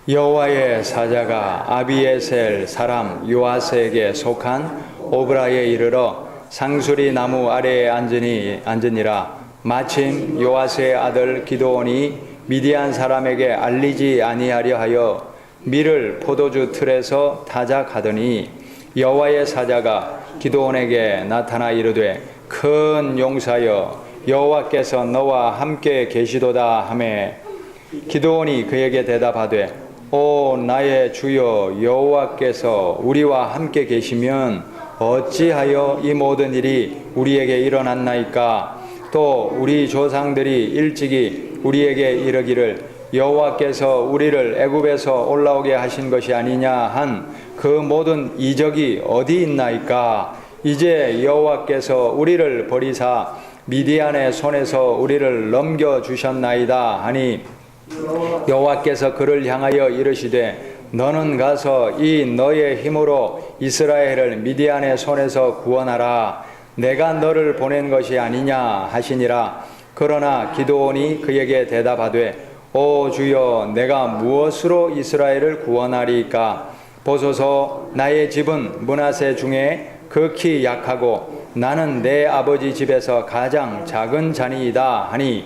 여호와의 사자가 아비에셀 사람 요아스에게 속한 오브라에 이르러 상수리 나무 아래에 앉으니라. 마침 요아스의 아들 기드온이 미디안 사람에게 알리지 아니하려 하여 밀을 포도주 틀에서 타작하더니 여호와의 사자가 기드온에게 나타나 이르되 큰 용사여 여호와께서 너와 함께 계시도다 하매 기드온이 그에게 대답하되 오 나의 주여 여호와께서 우리와 함께 계시면 어찌하여 이 모든 일이 우리에게 일어났나이까. 또 우리 조상들이 일찍이 우리에게 이르기를 여호와께서 우리를 애굽에서 올라오게 하신 것이 아니냐 한 그 모든 이적이 어디 있나이까. 이제 여호와께서 우리를 버리사 미디안의 손에서 우리를 넘겨주셨나이다 하니 여호와께서 그를 향하여 이르시되 너는 가서 이 너의 힘으로 이스라엘을 미디안의 손에서 구원하라. 내가 너를 보낸 것이 아니냐 하시니라. 그러나 기드온이 그에게 대답하되 오 주여 내가 무엇으로 이스라엘을 구원하리까. 보소서 나의 집은 므낫세 중에 극히 약하고 나는 내 아버지 집에서 가장 작은 자니이다 하니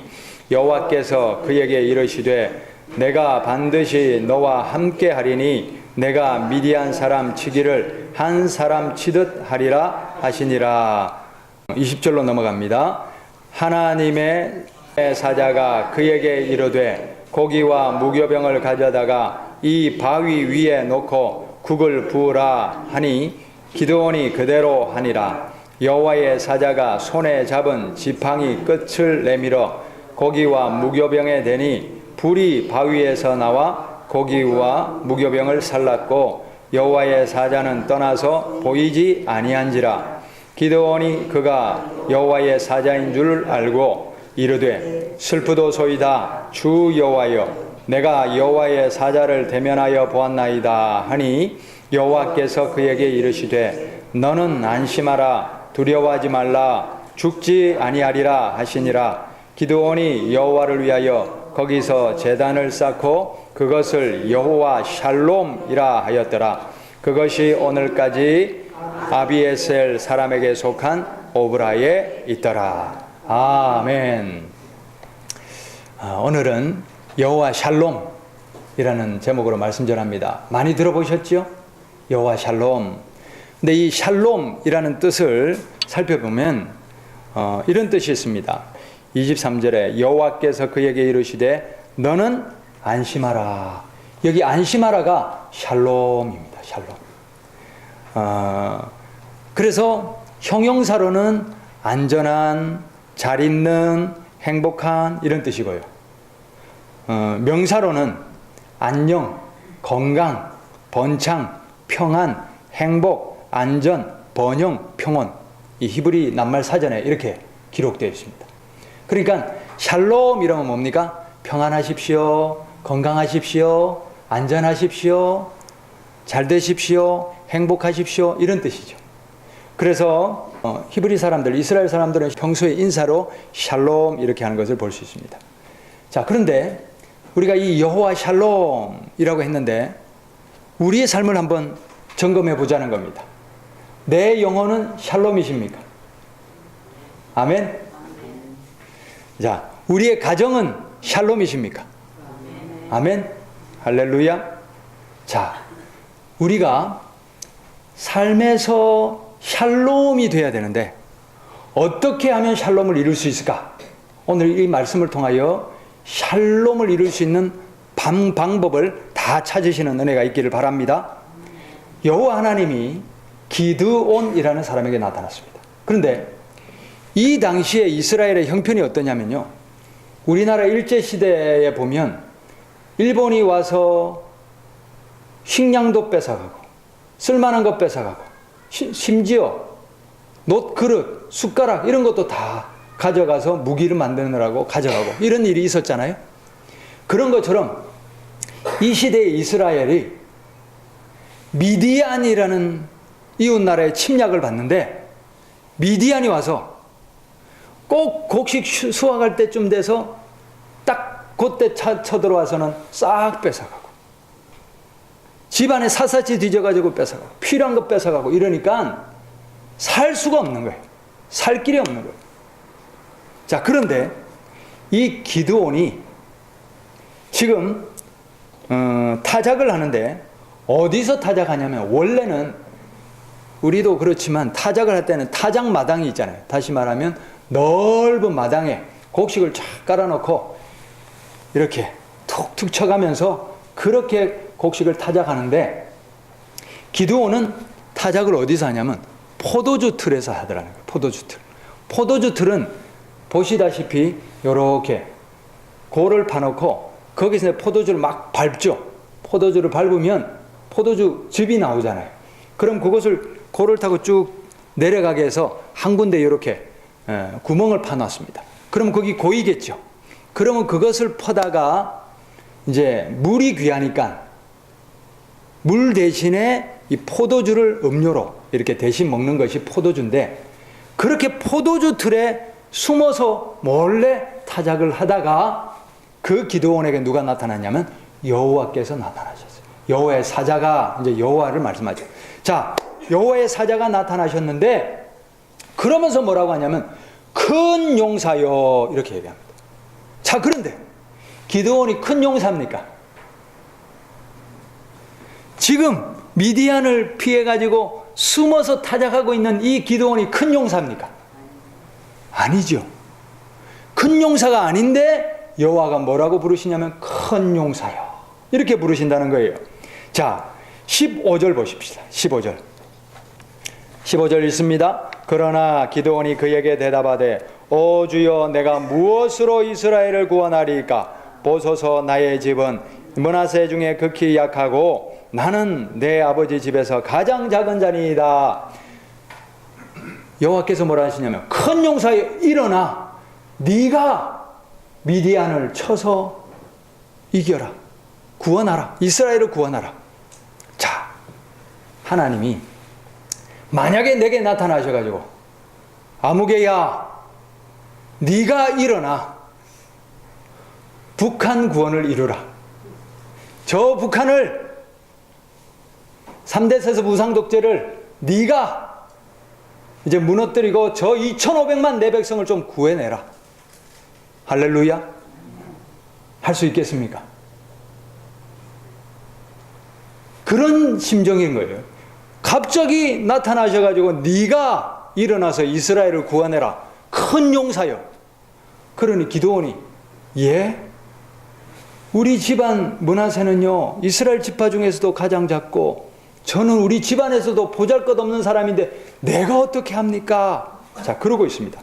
여호와께서 그에게 이르시되 내가 반드시 너와 함께 하리니 내가 미디안 사람 치기를 한 사람 치듯 하리라 하시니라. 20절로 넘어갑니다. 하나님의 사자가 그에게 이르되 고기와 무교병을 가져다가 이 바위 위에 놓고 국을 부으라 하니 기드온이 그대로 하니라. 여호와의 사자가 손에 잡은 지팡이 끝을 내밀어 고기와 무교병에 대니 불이 바위에서 나와 고기와 무교병을 살랐고 여호와의 사자는 떠나서 보이지 아니한지라. 기드온이 그가 여호와의 사자인 줄 알고 이르되 슬프도소이다 주 여호와여 내가 여호와의 사자를 대면하여 보았나이다 하니 여호와께서 그에게 이르시되 너는 안심하라 두려워하지 말라 죽지 아니하리라 하시니라. 기드온이 여호와를 위하여 거기서 제단을 쌓고 그것을 여호와 샬롬이라 하였더라. 그것이 오늘까지 아비에셀 사람에게 속한 오브라에 있더라. 아멘. 오늘은 여호와 샬롬이라는 제목으로 말씀 전합니다. 많이 들어보셨죠? 여호와 샬롬. 근데 이 샬롬이라는 뜻을 살펴보면 이런 뜻이 있습니다. 23절에 여호와께서 그에게 이르시되 너는 안심하라. 여기 안심하라가 샬롬입니다. 샬롬. 그래서 형용사로는 안전한, 잘 있는, 행복한 이런 뜻이고요. 명사로는 안녕, 건강, 번창, 평안, 행복, 안전, 번영, 평온. 이 히브리 낱말 사전에 이렇게 기록되어 있습니다. 그러니까 샬롬 이러면 뭡니까? 평안하십시오, 건강하십시오, 안전하십시오, 잘 되십시오, 행복하십시오 이런 뜻이죠. 그래서 히브리 사람들, 이스라엘 사람들은 평소에 인사로 샬롬 이렇게 하는 것을 볼 수 있습니다. 자, 그런데 우리가 이 여호와 샬롬이라고 했는데 우리의 삶을 한번 점검해 보자는 겁니다. 내 영혼은 샬롬이십니까? 아멘. 자, 우리의 가정은 샬롬이십니까? 아멘. 할렐루야. 자, 우리가 삶에서 샬롬이 돼야 되는데 어떻게 하면 샬롬을 이룰 수 있을까? 오늘 이 말씀을 통하여 샬롬을 이룰 수 있는 방법을 다 찾으시는 은혜가 있기를 바랍니다. 여호와 하나님이 기드온이라는 사람에게 나타났습니다. 그런데 이 당시에 이스라엘의 형편이 어떠냐면요, 우리나라 일제시대에 보면 일본이 와서 식량도 뺏어가고 쓸만한 것 뺏어가고 심지어 놋 그릇, 숟가락 이런 것도 다 가져가서 무기를 만드느라고 가져가고 이런 일이 있었잖아요. 그런 것처럼 이 시대의 이스라엘이 미디안이라는 이웃나라의 침략을 받는데 미디안이 와서 꼭 곡식 수확할 때쯤 돼서 딱 그때 쳐들어와서는 싹 뺏어가고 집안에 샅샅이 뒤져가지고 뺏어가고 필요한 거 뺏어가고 이러니까 살 수가 없는 거예요. 살 길이 없는 거예요. 자, 그런데 이 기드온이 지금 타작을 하는데 어디서 타작하냐면, 원래는 우리도 그렇지만 타작을 할 때는 타작 마당이 있잖아요. 다시 말하면 넓은 마당에 곡식을 쫙 깔아놓고 이렇게 툭툭 쳐가면서 그렇게 곡식을 타작하는데, 기드온은 타작을 어디서 하냐면 포도주 틀에서 하더라는 거예요. 포도주 틀. 포도주 틀은 보시다시피 이렇게 골을 파놓고 거기서 포도주를 막 밟죠. 포도주를 밟으면 포도주 즙이 나오잖아요. 그럼 그것을 골을 타고 쭉 내려가게 해서 한 군데 이렇게 구멍을 파놨습니다. 그럼 거기 고이겠죠. 그러면 그것을 퍼다가 이제 물이 귀하니까 물 대신에 이 포도주를 음료로 이렇게 대신 먹는 것이 포도주인데, 그렇게 포도주 틀에 숨어서 몰래 타작을 하다가 그 기드온에게 누가 나타났냐면 여호와께서 나타나셨어요. 여호와의 사자가, 이제 여호와를 말씀하죠. 자, 여호와의 사자가 나타나셨는데 그러면서 뭐라고 하냐면 큰 용사여, 이렇게 얘기합니다. 자, 그런데 기드온이 큰 용사입니까? 지금 미디안을 피해가지고 숨어서 타작하고 있는 이 기드온이 큰 용사입니까? 아니죠. 큰 용사가 아닌데 여호와가 뭐라고 부르시냐면 큰 용사여, 이렇게 부르신다는 거예요. 자, 15절 보십시다. 15절 읽습니다. 그러나 기드온이 그에게 대답하되 오 주여, 내가 무엇으로 이스라엘을 구원하리이까? 보소서, 나의 집은 므낫세 중에 극히 약하고 나는 내 아버지 집에서 가장 작은 자니이다. 여호와께서 뭐라 하시냐면 큰 용사여, 일어나 네가 미디안을 쳐서 이겨라, 구원하라, 이스라엘을 구원하라. 자, 하나님이 만약에 내게 나타나셔가지고 아무개야 네가 일어나 북한 구원을 이루라, 저 북한을 3대 세습 우상독재를 네가 이제 무너뜨리고 저 2,500만 내 백성을 좀 구해내라. 할렐루야. 할 수 있겠습니까? 그런 심정인 거예요. 갑자기 나타나셔가지고 네가 일어나서 이스라엘을 구원해라, 큰 용사여. 그러니 기드온이 예? 우리 집안 므낫세는요 이스라엘 지파 중에서도 가장 작고 저는 우리 집안에서도 보잘것없는 사람인데 내가 어떻게 합니까? 자, 그러고 있습니다.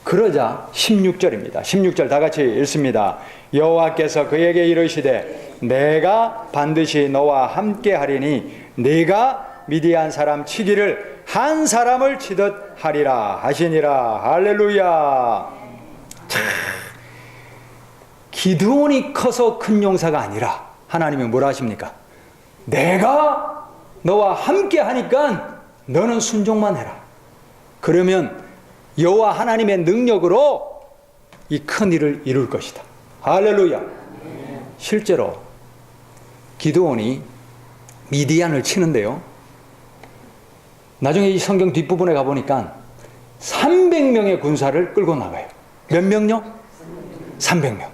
그러자 16절입니다. 16절 다 같이 읽습니다. 여호와께서 그에게 이르시되 내가 반드시 너와 함께 하리니 네가 미디안 사람 치기를 한 사람을 치듯 하리라 하시니라. 할렐루야. 자, 기드온이 커서 큰 용사가 아니라 하나님이 뭐라 하십니까? 내가 너와 함께 하니까 너는 순종만 해라. 그러면 여호와 하나님의 능력으로 이 큰 일을 이룰 것이다. 할렐루야. 실제로 기드온이 미디안을 치는데요, 나중에 이 성경 뒷부분에 가보니까 300명의 군사를 끌고 나가요. 몇 명요? 300명.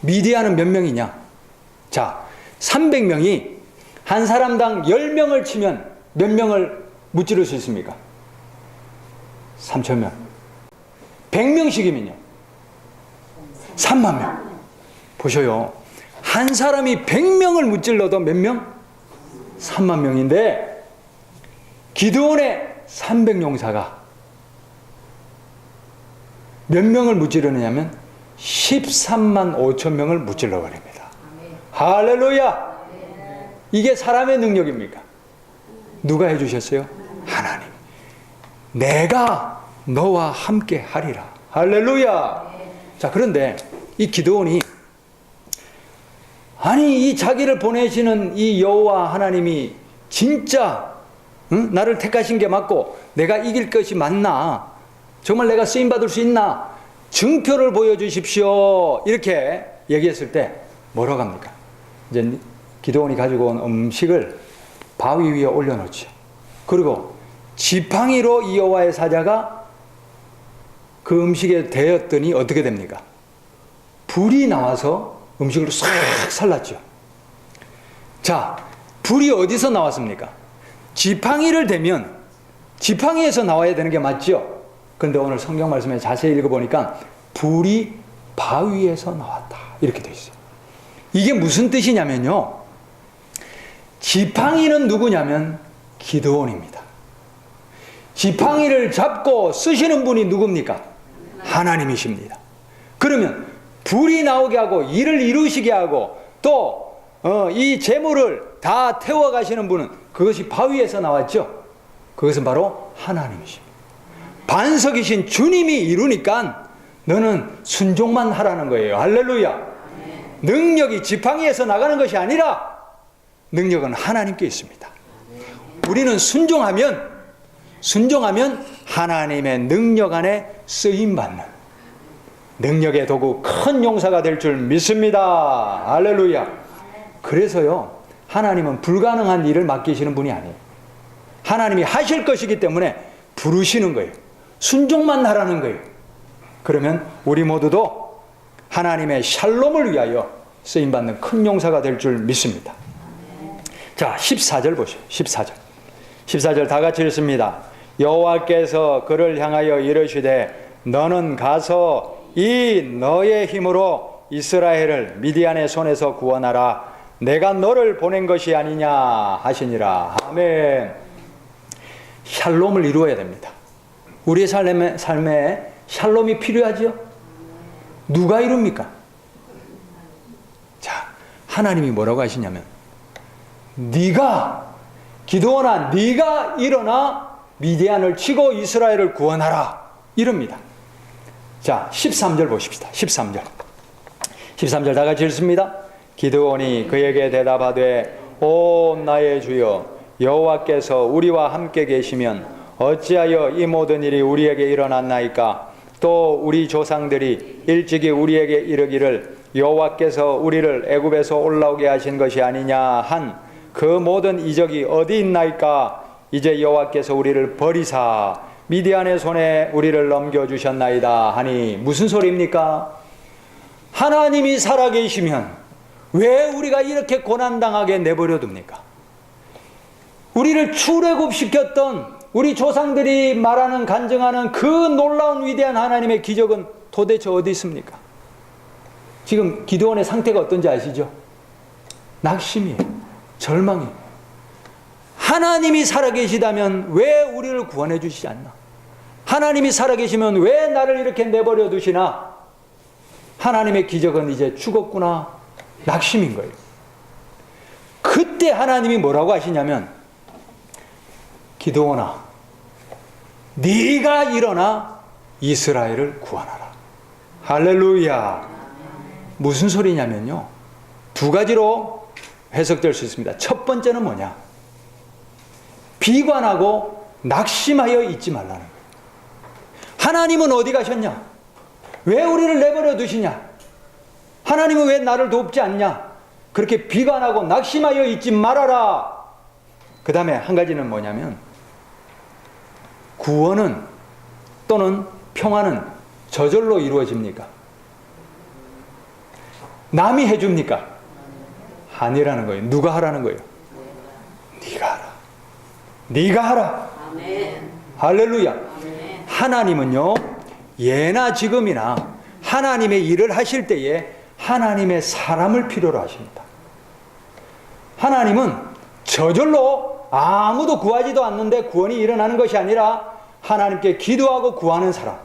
미디안은 몇 명이냐? 자, 300명이 한 사람당 10명을 치면 몇 명을 무찌를 수 있습니까? 3,000명. 100명씩이면요 3만 명. 보셔요. 한 사람이 100명을 무찔러도 몇 명? 3만 명인데 기드온의 300용사가 몇 명을 무찌르느냐면 13만 5천 명을 무찔러 버립니다. 할렐루야. 이게 사람의 능력입니까? 누가 해주셨어요? 하나님. 내가 너와 함께 하리라. 할렐루야. 자, 그런데 이 기드온이 아니 이 자기를 보내시는 이 여호와 하나님이 진짜 나를 택하신 게 맞고 내가 이길 것이 맞나? 정말 내가 쓰임받을 수 있나? 증표를 보여주십시오. 이렇게 얘기했을 때 뭐라고 합니까? 이제 기드온이 가지고 온 음식을 바위 위에 올려놓죠. 그리고 지팡이로 여호와의 사자가 그 음식에 대었더니 어떻게 됩니까? 불이 나와서 음식을 싹 살랐죠. 자, 불이 어디서 나왔습니까? 지팡이를 대면 지팡이에서 나와야 되는 게 맞죠? 그런데 오늘 성경 말씀에 자세히 읽어보니까 불이 바위에서 나왔다 이렇게 되어 있어요. 이게 무슨 뜻이냐면요, 지팡이는 누구냐면 기드온입니다. 지팡이를 잡고 쓰시는 분이 누굽니까? 하나님이십니다. 그러면 불이 나오게 하고 일을 이루시게 하고 또 이 재물을 다 태워가시는 분은 그것이 바위에서 나왔죠. 그것은 바로 하나님이십니다. 반석이신 주님이 이루니까 너는 순종만 하라는 거예요. 할렐루야. 능력이 지팡이에서 나가는 것이 아니라 능력은 하나님께 있습니다. 우리는 순종하면 하나님의 능력 안에 쓰임받는 능력의 도구, 큰 용사가 될 줄 믿습니다. 할렐루야. 그래서요, 하나님은 불가능한 일을 맡기시는 분이 아니에요. 하나님이 하실 것이기 때문에 부르시는 거예요. 순종만 하라는 거예요. 그러면 우리 모두도 하나님의 샬롬을 위하여 쓰임받는 큰 용사가 될 줄 믿습니다. 자, 14절 보시죠. 14절 다 같이 읽습니다. 여호와께서 그를 향하여 이르시되 너는 가서 이 너의 힘으로 이스라엘을 미디안의 손에서 구원하라. 내가 너를 보낸 것이 아니냐 하시니라. 아멘. 샬롬을 이루어야 됩니다. 우리의 삶에 샬롬이 필요하죠? 누가 이룹니까? 자, 하나님이 뭐라고 하시냐면 네가, 기드온아, 네가 일어나 미디안을 치고 이스라엘을 구원하라 이럽니다. 자, 13절 보십시다. 13절 다 같이 읽습니다. 기드온이 그에게 대답하되 오 나의 주여 여호와께서 우리와 함께 계시면 어찌하여 이 모든 일이 우리에게 일어났나이까? 또 우리 조상들이 일찍이 우리에게 이르기를 여호와께서 우리를 애굽에서 올라오게 하신 것이 아니냐 한 그 모든 이적이 어디 있나이까? 이제 여호와께서 우리를 버리사 미디안의 손에 우리를 넘겨주셨나이다 하니 무슨 소리입니까? 하나님이 살아계시면 왜 우리가 이렇게 고난당하게 내버려 둡니까? 우리를 출애굽시켰던 우리 조상들이 말하는 간증하는 그 놀라운 위대한 하나님의 기적은 도대체 어디 있습니까? 지금 기드온의 상태가 어떤지 아시죠? 낙심이에요. 절망이에요. 하나님이 살아계시다면 왜 우리를 구원해 주시지 않나? 하나님이 살아계시면 왜 나를 이렇게 내버려 두시나? 하나님의 기적은 이제 죽었구나. 낙심인 거예요. 그때 하나님이 뭐라고 하시냐면 기드온아, 네가 일어나 이스라엘을 구원하라. 할렐루야. 무슨 소리냐면요, 두 가지로 해석될 수 있습니다. 첫 번째는 뭐냐? 비관하고 낙심하여 있지 말라는 거예요. 하나님은 어디 가셨냐? 왜 우리를 내버려 두시냐? 하나님은 왜 나를 돕지 않냐? 그렇게 비관하고 낙심하여 있지 말아라. 그 다음에 한 가지는 뭐냐면 구원은 또는 평화는 저절로 이루어집니까? 남이 해줍니까? 아니라는 거예요. 누가 하라는 거예요? 네가 하라. 네가 하라. 아멘. 할렐루야. 아멘. 하나님은요, 예나 지금이나 하나님의 일을 하실 때에 하나님의 사람을 필요로 하십니다. 하나님은 저절로 아무도 구하지도 않는데 구원이 일어나는 것이 아니라 하나님께 기도하고 구하는 사람,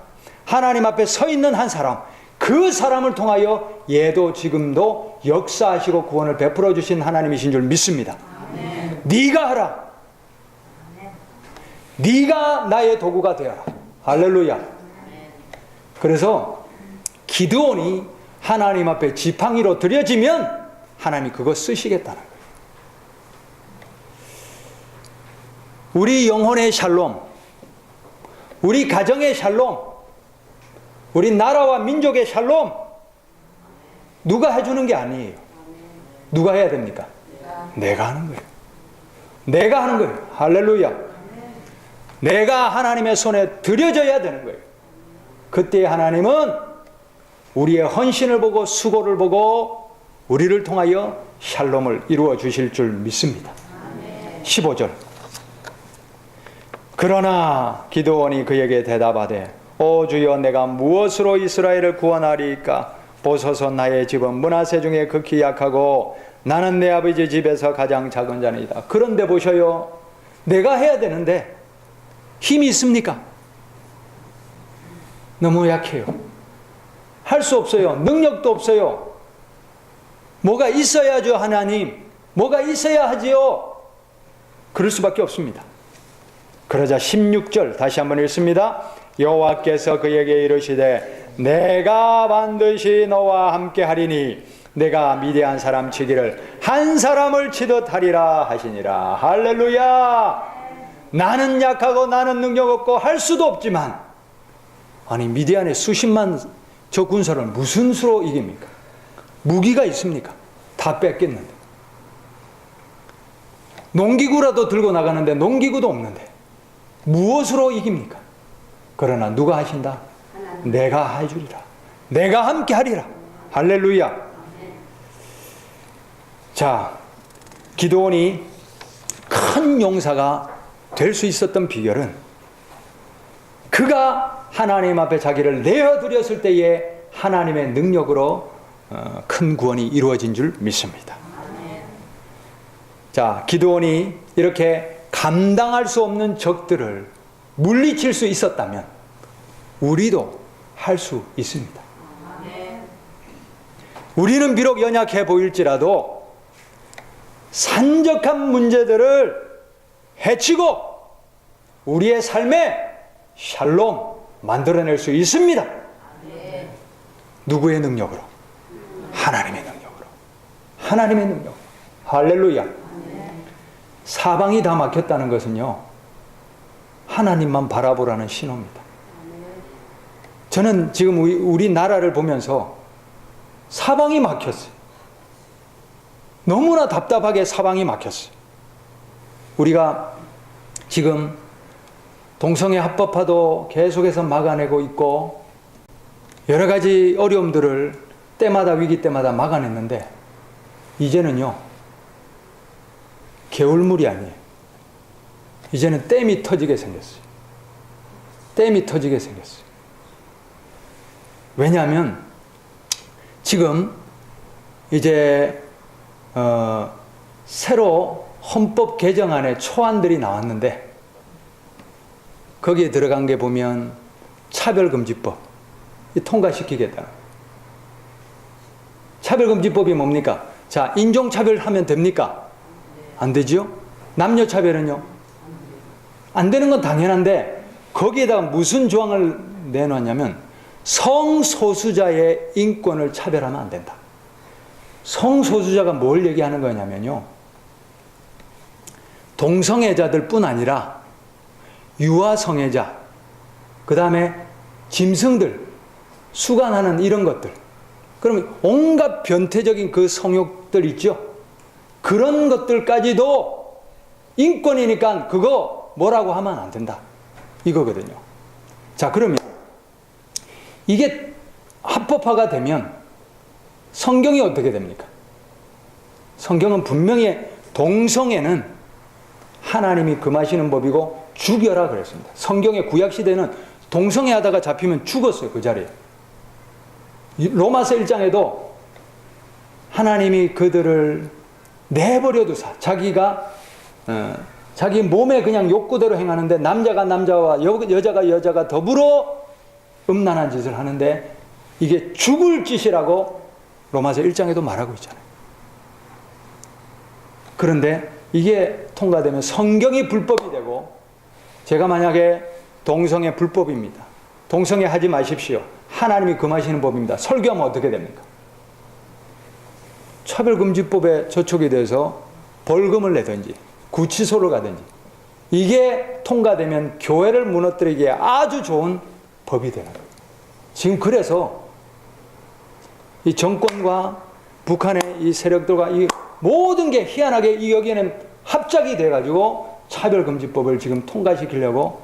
하나님 앞에 서 있는 한 사람, 그 사람을 통하여 예도 지금도 역사하시고 구원을 베풀어 주신 하나님이신 줄 믿습니다. 아멘. 네가 하라. 아멘. 네가 나의 도구가 되어라. 할렐루야. 아멘. 그래서 기드온이 하나님 앞에 지팡이로 들여지면 하나님이 그거 쓰시겠다는 거예요. 우리 영혼의 샬롬, 우리 가정의 샬롬, 우리 나라와 민족의 샬롬, 누가 해주는 게 아니에요. 누가 해야 됩니까? 내가 하는 거예요. 내가 하는 거예요. 할렐루야. 내가 하나님의 손에 들여져야 되는 거예요. 그때 하나님은 우리의 헌신을 보고 수고를 보고 우리를 통하여 샬롬을 이루어 주실 줄 믿습니다. 15절. 그러나 기드온이 그에게 대답하되 오 주여 내가 무엇으로 이스라엘을 구원하리이까? 보소서 나의 집은 므낫세 중에 극히 약하고 나는 내 아버지 집에서 가장 작은 자니이다. 그런데 보셔요. 내가 해야 되는데 힘이 있습니까? 너무 약해요. 할 수 없어요. 능력도 없어요. 뭐가 있어야죠, 하나님. 뭐가 있어야 하지요. 그럴 수밖에 없습니다. 그러자 16절 다시 한번 읽습니다. 여호와께서 그에게 이르시되 내가 반드시 너와 함께 하리니 내가 미디안 사람 치기를 한 사람을 치듯 하리라 하시니라. 할렐루야. 나는 약하고 나는 능력 없고 할 수도 없지만 아니 미디안의 수십만 저 군사를 무슨 수로 이깁니까? 무기가 있습니까? 다 뺏겼는데. 농기구라도 들고 나가는데 농기구도 없는데 무엇으로 이깁니까? 그러나 누가 하신다? 내가 해주리라. 내가 함께 하리라. 할렐루야. 자, 기드온이 큰 용사가 될 수 있었던 비결은 그가 하나님 앞에 자기를 내어드렸을 때에 하나님의 능력으로 큰 구원이 이루어진 줄 믿습니다. 자, 기드온이 이렇게 감당할 수 없는 적들을 물리칠 수 있었다면 우리도 할 수 있습니다. 우리는 비록 연약해 보일지라도 산적한 문제들을 해치고 우리의 삶에 샬롬 만들어낼 수 있습니다. 누구의 능력으로? 하나님의 능력으로. 하나님의 능력. 할렐루야. 사방이 다 막혔다는 것은요, 하나님만 바라보라는 신호입니다. 저는 지금 우리나라를 보면서 사방이 막혔어요. 너무나 답답하게 사방이 막혔어요. 우리가 지금 동성애 합법화도 계속해서 막아내고 있고 여러 가지 어려움들을 때마다 위기 때마다 막아냈는데 이제는요 개울물이 아니에요. 이제는 댐이 터지게 생겼어요. 댐이 터지게 생겼어요. 왜냐하면 지금 이제 새로 헌법 개정안에 초안들이 나왔는데 거기에 들어간 게 보면 차별금지법 통과시키겠다. 차별금지법이 뭡니까? 자, 인종차별하면 됩니까? 안 되죠? 남녀차별은요? 안 되는 건 당연한데 거기에다가 무슨 조항을 내놓았냐면 성소수자의 인권을 차별하면 안 된다. 성소수자가 뭘 얘기하는 거냐면요, 동성애자들 뿐 아니라 유아성애자, 그 다음에 짐승들, 수간하는 이런 것들, 그러면 온갖 변태적인 그 성욕들 있죠? 그런 것들까지도 인권이니까 그거 뭐라고 하면 안 된다. 이거거든요. 자, 그러면 이게 합법화가 되면 성경이 어떻게 됩니까? 성경은 분명히 동성애는 하나님이 금하시는 법이고 죽여라 그랬습니다. 성경의 구약시대는 동성애 하다가 잡히면 죽었어요. 그 자리에. 로마서 1장에도 하나님이 그들을 내버려 두사 자기가 자기 몸에 그냥 욕구대로 행하는데 남자가 남자와 여자가 여자가 더불어 음란한 짓을 하는데 이게 죽을 짓이라고 로마서 1장에도 말하고 있잖아요. 그런데 이게 통과되면 성경이 불법이 되고, 제가 만약에 동성애 불법입니다. 동성애 하지 마십시오. 하나님이 금하시는 법입니다. 설교하면 어떻게 됩니까? 차별금지법에 저촉이 돼서 벌금을 내든지 구치소를 가든지, 이게 통과되면 교회를 무너뜨리기에 아주 좋은 법이 되는 거예요. 지금 그래서 이 정권과 북한의 이 세력들과 이 모든 게 희한하게 여기에는 합작이 돼가지고 차별금지법을 지금 통과시키려고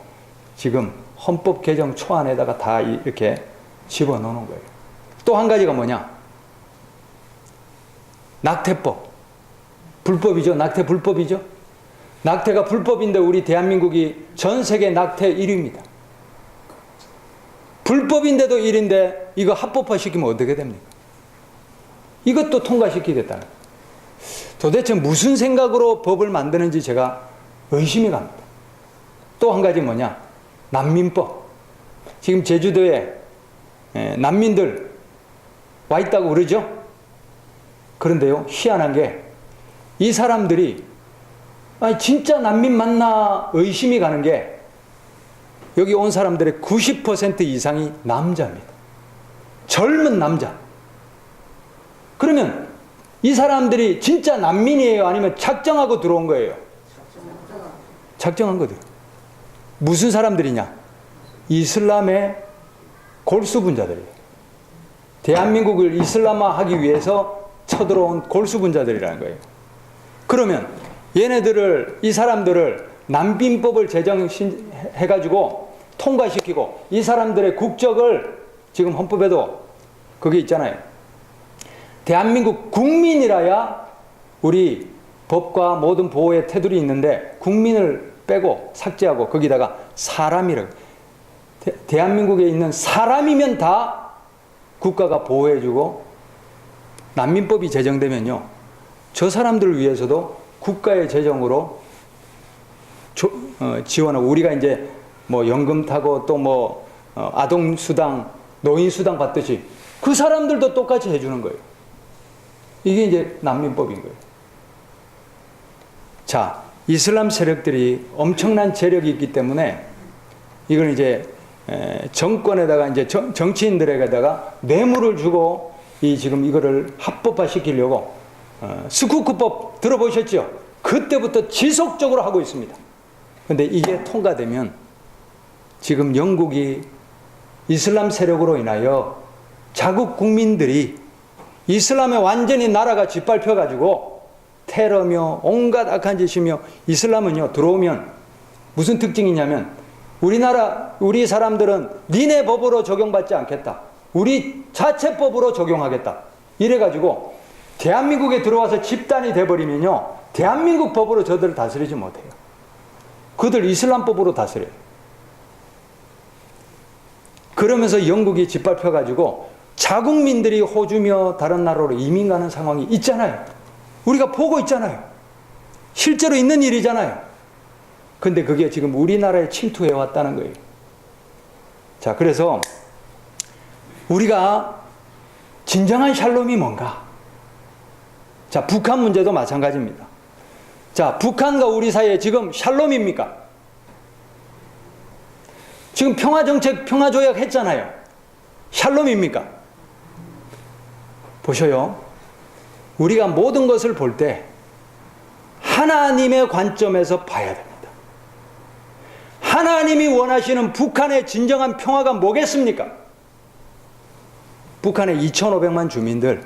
지금 헌법 개정 초안에다가 다 이렇게 집어넣는 거예요. 또 한 가지가 뭐냐? 낙태법. 불법이죠. 낙태 불법이죠. 낙태가 불법인데 우리 대한민국이 전 세계 낙태 1위입니다. 불법인데도 1위인데 이거 합법화 시키면 어떻게 됩니까? 이것도 통과시키겠다는 거예요. 도대체 무슨 생각으로 법을 만드는지 제가 의심이 갑니다. 또 한 가지 뭐냐? 난민법. 지금 제주도에 난민들 와 있다고 그러죠? 그런데요, 희한한 게 이 사람들이 진짜 난민 맞나 의심이 가는 게 여기 온 사람들의 90% 이상이 남자입니다. 젊은 남자. 그러면 이 사람들이 진짜 난민이에요? 아니면 작정하고 들어온 거예요? 작정한 거들. 무슨 사람들이냐? 이슬람의 골수분자들이에요. 대한민국을 이슬람화하기 위해서 쳐들어온 골수분자들이라는 거예요. 그러면 얘네들을, 이 사람들을 난민법을 제정해가지고 통과시키고 이 사람들의 국적을 지금 헌법에도 그게 있잖아요. 대한민국 국민이라야 우리 법과 모든 보호의 테두리 있는데 국민을 빼고 삭제하고 거기다가 사람이라고. 대한민국에 있는 사람이면 다 국가가 보호해주고 난민법이 제정되면요. 저 사람들을 위해서도 국가의 재정으로 지원하고 우리가 이제 뭐 연금 타고 또 뭐 아동수당, 노인수당 받듯이 그 사람들도 똑같이 해주는 거예요. 이게 이제 난민법인 거예요. 자, 이슬람 세력들이 엄청난 재력이 있기 때문에 이걸 이제 정권에다가 이제 정치인들에게다가 뇌물을 주고 지금 이거를 합법화 시키려고 스쿠크법 들어보셨죠? 그때부터 지속적으로 하고 있습니다. 근데 이게 통과되면 지금 영국이 이슬람 세력으로 인하여 자국 국민들이 이슬람에 완전히 나라가 짓밟혀가지고 테러며 온갖 악한 짓이며 이슬람은요 들어오면 무슨 특징이냐면 우리 사람들은 니네 법으로 적용받지 않겠다. 우리 자체법으로 적용하겠다. 이래가지고 대한민국에 들어와서 집단이 돼버리면요 대한민국 법으로 저들을 다스리지 못해요. 그들 이슬람법으로 다스려요. 그러면서 영국이 짓밟혀가지고 자국민들이 호주며 다른 나라로 이민 가는 상황이 있잖아요. 우리가 보고 있잖아요. 실제로 있는 일이잖아요. 근데 그게 지금 우리나라에 침투해 왔다는 거예요. 자, 그래서 우리가 진정한 샬롬이 뭔가? 자, 북한 문제도 마찬가지입니다. 자, 북한과 우리 사이에 지금 샬롬입니까? 지금 평화정책, 평화조약 했잖아요. 샬롬입니까? 보셔요. 우리가 모든 것을 볼 때 하나님의 관점에서 봐야 됩니다. 하나님이 원하시는 북한의 진정한 평화가 뭐겠습니까? 북한의 2,500만 주민들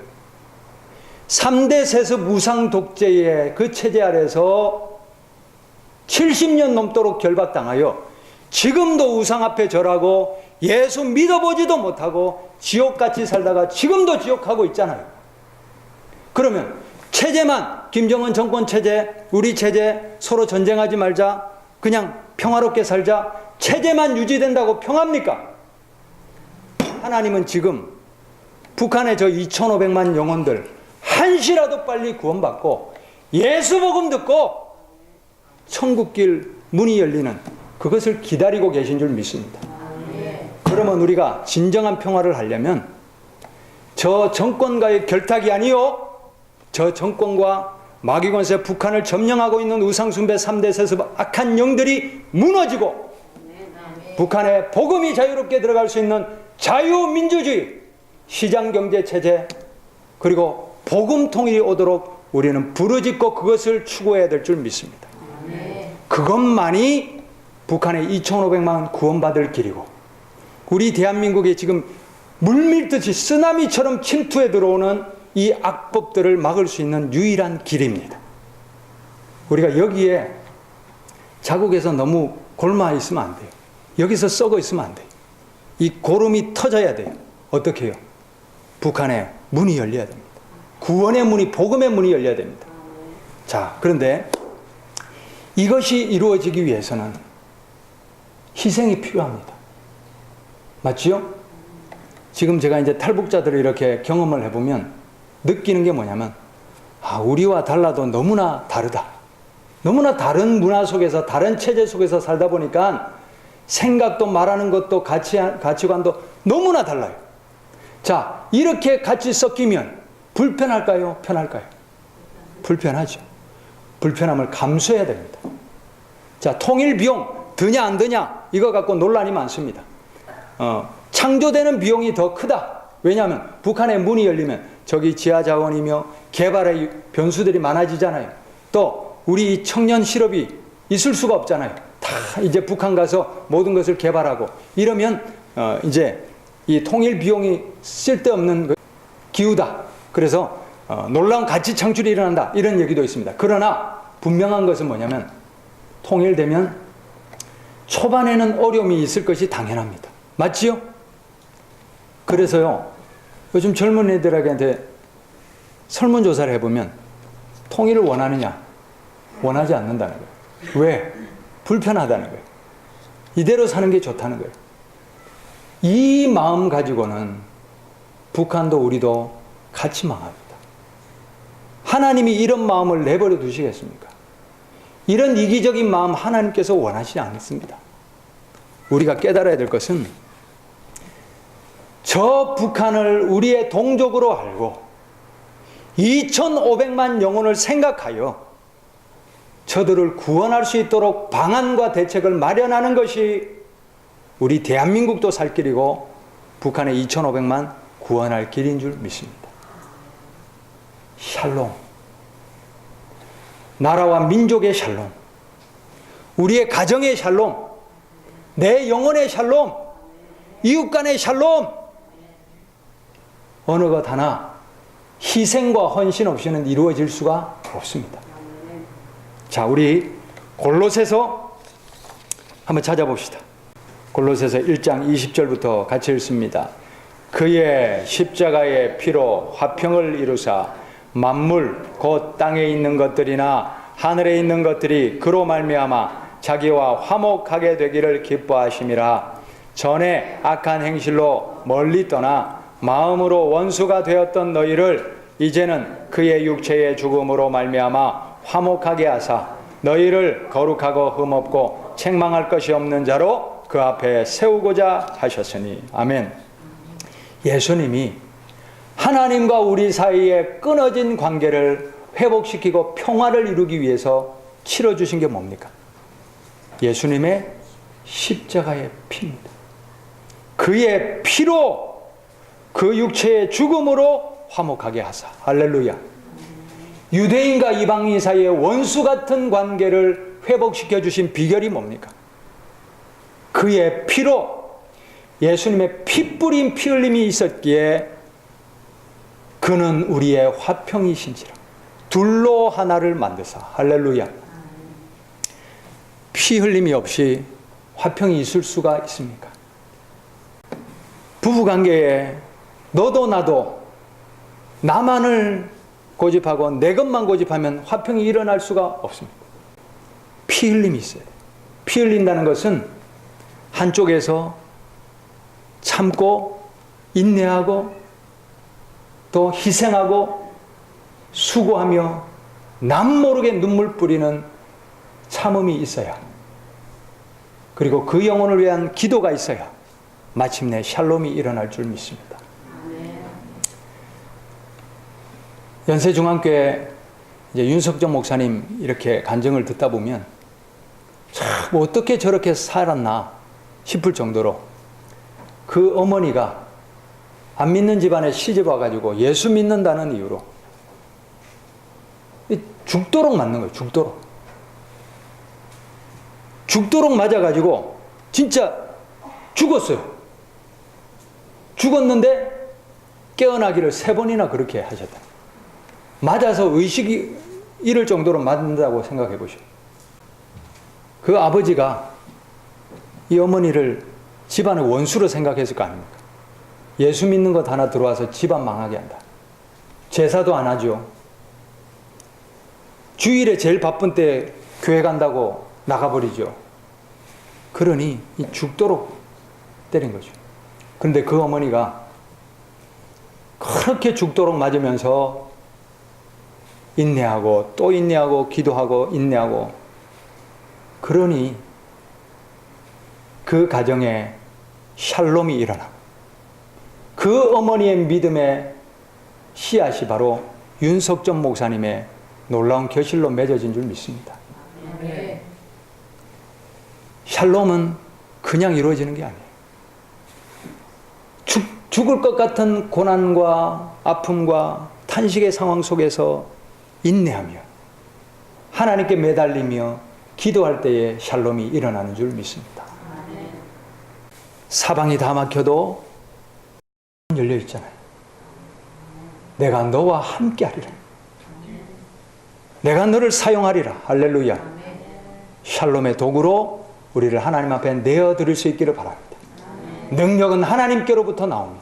3대 세습 우상 독재의 그 체제 아래서 70년 넘도록 결박당하여 지금도 우상 앞에 절하고 예수 믿어보지도 못하고 지옥같이 살다가 지금도 지옥하고 있잖아요. 그러면 체제만 김정은 정권 체제, 우리 체제 서로 전쟁하지 말자, 그냥 평화롭게 살자, 체제만 유지된다고 평화입니까? 하나님은 지금 북한의 저 2,500만 영혼들 한시라도 빨리 구원받고 예수 복음 듣고 천국길 문이 열리는 그것을 기다리고 계신 줄 믿습니다. 그러면 우리가 진정한 평화를 하려면 저 정권과의 결탁이 아니요, 저 정권과 마귀권세 북한을 점령하고 있는 우상숭배 3대 세습 악한 영들이 무너지고 북한에 복음이 자유롭게 들어갈 수 있는 자유민주주의, 시장경제체제, 그리고 복음 통일이 오도록 우리는 부르짖고 그것을 추구해야 될 줄 믿습니다. 그것만이 북한의 2,500만 구원받을 길이고, 우리 대한민국에 지금 물밀듯이 쓰나미처럼 침투해 들어오는 이 악법들을 막을 수 있는 유일한 길입니다. 우리가 여기에 자국에서 너무 골마 있으면 안 돼요. 여기서 썩어 있으면 안 돼요. 이 고름이 터져야 돼요. 어떻게 해요? 북한의 문이 열려야 됩니다. 구원의 문이, 복음의 문이 열려야 됩니다. 자, 그런데 이것이 이루어지기 위해서는 희생이 필요합니다. 맞지요? 지금 제가 이제 탈북자들을 이렇게 경험을 해보면 느끼는 게 뭐냐면, 우리와 달라도 너무나 다르다. 너무나 다른 문화 속에서, 다른 체제 속에서 살다 보니까 생각도 말하는 것도 가치관도 너무나 달라요. 자, 이렇게 같이 섞이면 불편할까요? 편할까요? 불편하죠. 불편함을 감수해야 됩니다. 자, 통일 비용 드냐 안 드냐 이거 갖고 논란이 많습니다. 창조되는 비용이 더 크다. 왜냐하면 북한의 문이 열리면 저기 지하 자원이며 개발의 변수들이 많아지잖아요. 또 우리 청년 실업이 있을 수가 없잖아요. 다 이제 북한 가서 모든 것을 개발하고 이러면 이제 이 통일 비용이 쓸데없는 기우다. 그래서 놀라운 가치 창출이 일어난다. 이런 얘기도 있습니다. 그러나 분명한 것은 뭐냐면 통일되면 초반에는 어려움이 있을 것이 당연합니다. 맞지요? 그래서요, 요즘 젊은 애들에게 설문조사를 해보면 통일을 원하느냐? 원하지 않는다는 거예요. 왜? 불편하다는 거예요. 이대로 사는 게 좋다는 거예요. 이 마음 가지고는 북한도 우리도 같이 망합니다. 하나님이 이런 마음을 내버려 두시겠습니까? 이런 이기적인 마음 하나님께서 원하시지 않습니다. 우리가 깨달아야 될 것은 저 북한을 우리의 동족으로 알고 2,500만 영혼을 생각하여 저들을 구원할 수 있도록 방안과 대책을 마련하는 것이 우리 대한민국도 살 길이고 북한의 2,500만 구원할 길인 줄 믿습니다. 샬롬. 나라와 민족의 샬롬. 우리의 가정의 샬롬. 내 영혼의 샬롬. 이웃 간의 샬롬. 어느 것 하나 희생과 헌신 없이는 이루어질 수가 없습니다. 자, 우리 골로새서 한번 찾아봅시다. 골로새서 1장 20절부터 같이 읽습니다. 그의 십자가의 피로 화평을 이루사 만물 곧 땅에 있는 것들이나 하늘에 있는 것들이 그로 말미암아 자기와 화목하게 되기를 기뻐하심이라. 전에 악한 행실로 멀리 떠나 마음으로 원수가 되었던 너희를 이제는 그의 육체의 죽음으로 말미암아 화목하게 하사 너희를 거룩하고 흠없고 책망할 것이 없는 자로 그 앞에 세우고자 하셨으니. 아멘. 예수님이 하나님과 우리 사이에 끊어진 관계를 회복시키고 평화를 이루기 위해서 치러주신 게 뭡니까? 예수님의 십자가의 피입니다. 그의 피로 그 육체의 죽음으로 화목하게 하사. 할렐루야. 유대인과 이방인 사이의 원수 같은 관계를 회복시켜 주신 비결이 뭡니까? 그의 피로, 예수님의 피 뿌린 피 흘림이 있었기에 그는 우리의 화평이신지라. 둘로 하나를 만드사. 할렐루야. 피 흘림이 없이 화평이 있을 수가 있습니까? 부부관계에 너도 나도 나만을 고집하고 내 것만 고집하면 화평이 일어날 수가 없습니다. 피 흘림이 있어야 돼요. 피 흘린다는 것은 한쪽에서 참고 인내하고 또 희생하고 수고하며 남 모르게 눈물 뿌리는 참음이 있어야, 그리고 그 영혼을 위한 기도가 있어야 마침내 샬롬이 일어날 줄 믿습니다. 연세중앙교회 이제 윤석정 목사님 이렇게 간증을 듣다 보면 참 어떻게 저렇게 살았나 싶을 정도로, 그 어머니가 안 믿는 집안에 시집 와가지고 예수 믿는다는 이유로 죽도록 맞는 거예요. 죽도록 맞아가지고 진짜 죽었어요. 죽었는데 깨어나기를 3번이나 그렇게 하셨다. 맞아서 의식이 잃을 정도로 맞는다고 생각해 보시오. 그 아버지가 이 어머니를 집안의 원수로 생각했을 거 아닙니까? 예수 믿는 것 하나 들어와서 집안 망하게 한다. 제사도 안 하죠. 주일에 제일 바쁜 때 교회 간다고 나가버리죠. 그러니 죽도록 때린 거죠. 그런데 그 어머니가 그렇게 죽도록 맞으면서 인내하고 또 인내하고 기도하고 인내하고, 그러니 그 가정에 샬롬이 일어나고 그 어머니의 믿음의 씨앗이 바로 윤석전 목사님의 놀라운 결실로 맺어진 줄 믿습니다. 샬롬은 그냥 이루어지는 게 아니에요. 죽을 것 같은 고난과 아픔과 탄식의 상황 속에서 인내하며 하나님께 매달리며 기도할 때에 샬롬이 일어나는 줄 믿습니다. 사방이 다 막혀도 열려 있잖아요. 내가 너와 함께 하리라. 내가 너를 사용하리라. 할렐루야. 샬롬의 도구로 우리를 하나님 앞에 내어드릴 수 있기를 바랍니다. 능력은 하나님께로부터 나옵니다.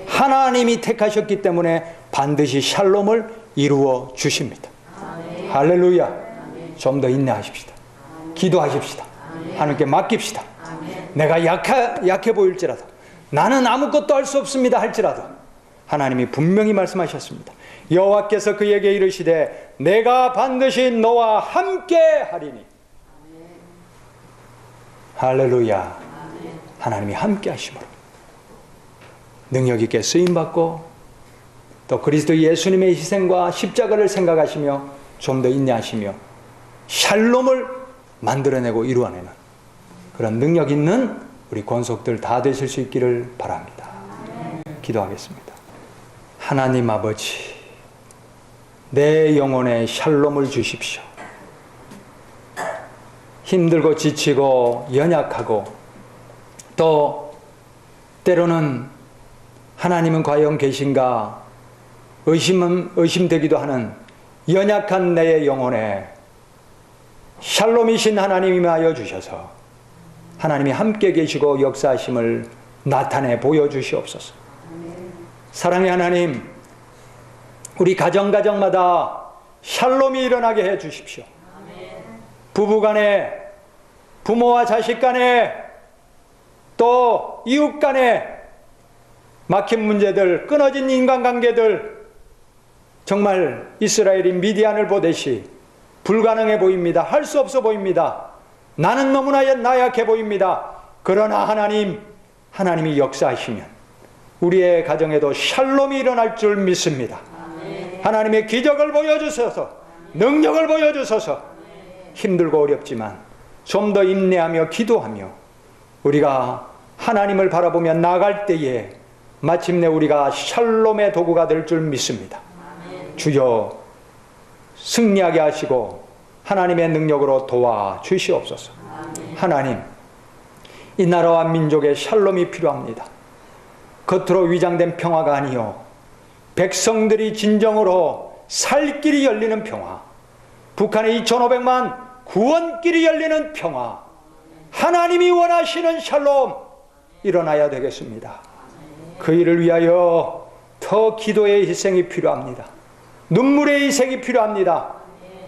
하나님이 택하셨기 때문에 반드시 샬롬을 이루어 주십니다. 할렐루야. 좀 더 인내하십시다. 기도하십시다. 하나님께 맡깁시다. 내가 약해 보일지라도, 나는 아무것도 할 수 없습니다 할지라도 하나님이 분명히 말씀하셨습니다. 여호와께서 그에게 이르시되 내가 반드시 너와 함께 하리니. 할렐루야. 하나님이 함께 하심으로 능력 있게 쓰임받고 또 그리스도 예수님의 희생과 십자가를 생각하시며 좀 더 인내하시며 샬롬을 만들어내고 이루어내는 그런 능력 있는 우리 권속들 다 되실 수 있기를 바랍니다. 기도하겠습니다. 하나님 아버지, 내 영혼에 샬롬을 주십시오. 힘들고 지치고 연약하고 또 때로는 하나님은 과연 계신가 의심되기도 하는 연약한 내 영혼에 샬롬이신 하나님이 임하여 주셔서 하나님이 함께 계시고 역사하심을 나타내 보여주시옵소서. 사랑의 하나님, 우리 가정마다 샬롬이 일어나게 해 주십시오. 부부간에, 부모와 자식간에, 또 이웃간에 막힌 문제들, 끊어진 인간관계들, 정말 이스라엘이 미디안을 보듯이 불가능해 보입니다. 할 수 없어 보입니다. 나는 너무나 나약해 보입니다. 그러나 하나님이 역사하시면 우리의 가정에도 샬롬이 일어날 줄 믿습니다. 하나님의 기적을 보여주셔서, 능력을 보여주셔서, 힘들고 어렵지만 좀 더 인내하며 기도하며 우리가 하나님을 바라보며 나아갈 때에 마침내 우리가 샬롬의 도구가 될 줄 믿습니다. 주여 승리하게 하시고 하나님의 능력으로 도와주시옵소서. 하나님, 이 나라와 민족의 샬롬이 필요합니다. 겉으로 위장된 평화가 아니요 백성들이 진정으로 살 길이 열리는 평화, 북한의 2,500만 구원길이 열리는 평화, 하나님이 원하시는 샬롬 일어나야 되겠습니다. 그 일을 위하여 더 기도의 희생이 필요합니다. 눈물의 희생이 필요합니다.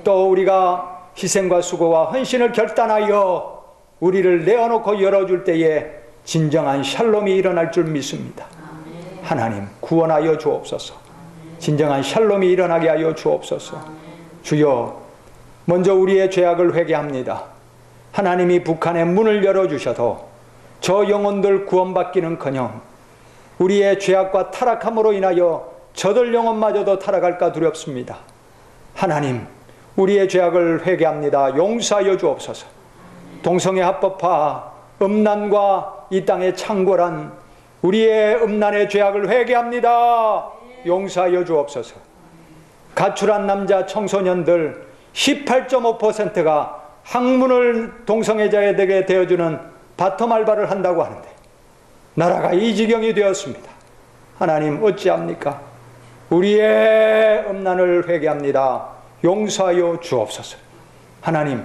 또 우리가 희생과 수고와 헌신을 결단하여 우리를 내어놓고 열어줄 때에 진정한 샬롬이 일어날 줄 믿습니다. 하나님, 구원하여 주옵소서. 진정한 샬롬이 일어나게 하여 주옵소서. 주여, 먼저 우리의 죄악을 회개합니다. 하나님이 북한의 문을 열어주셔도 저 영혼들 구원받기는커녕 우리의 죄악과 타락함으로 인하여 저들 영혼마저도 타락할까 두렵습니다. 하나님, 우리의 죄악을 회개합니다. 용서하여 주옵소서. 동성애 합법화, 음란과 이 땅의 창궐한 우리의 음란의 죄악을 회개합니다. 용서하여 주옵소서. 가출한 남자 청소년들 18.5%가 학문을 동성애자에게 되어주는 바텀 알바를 한다고 하는데 나라가 이 지경이 되었습니다. 하나님 어찌합니까? 우리의 음란을 회개합니다. 용서하여 주옵소서. 하나님,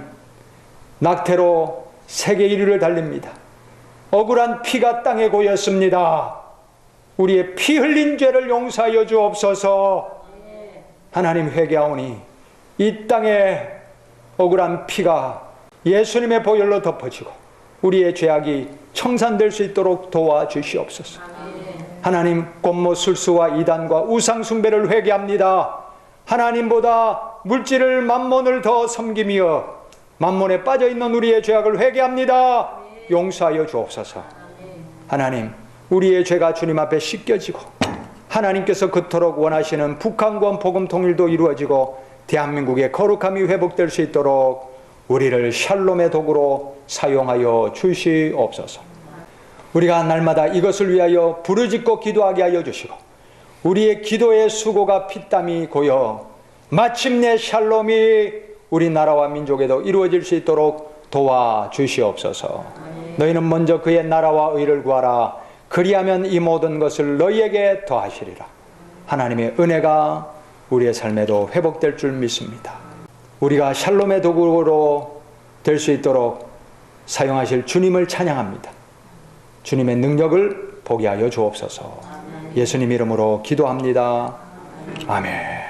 낙태로 세계 1위를 달립니다. 억울한 피가 땅에 고였습니다. 우리의 피 흘린 죄를 용서하여 주옵소서. 하나님, 회개하오니 이 땅에 억울한 피가 예수님의 보혈로 덮어지고 우리의 죄악이 청산될 수 있도록 도와주시옵소서. 하나님, 곤모 술수와 이단과 우상 숭배를 회개합니다. 하나님보다 물질을 만몬을 더 섬기며 만몬에 빠져있는 우리의 죄악을 회개합니다. 용서하여 주옵소서. 하나님, 우리의 죄가 주님 앞에 씻겨지고 하나님께서 그토록 원하시는 북한권 복음 통일도 이루어지고 대한민국의 거룩함이 회복될 수 있도록 우리를 샬롬의 도구로 사용하여 주시옵소서. 우리가 날마다 이것을 위하여 부르짖고 기도하게 하여 주시고 우리의 기도의 수고가 피땀이 고여 마침내 샬롬이 우리나라와 민족에도 이루어질 수 있도록 도와주시옵소서. 너희는 먼저 그의 나라와 의를 구하라. 그리하면 이 모든 것을 너희에게 더하시리라. 하나님의 은혜가 우리의 삶에도 회복될 줄 믿습니다. 우리가 샬롬의 도구로 될 수 있도록 사용하실 주님을 찬양합니다. 주님의 능력을 보게 하여 주옵소서. 예수님 이름으로 기도합니다. 아멘.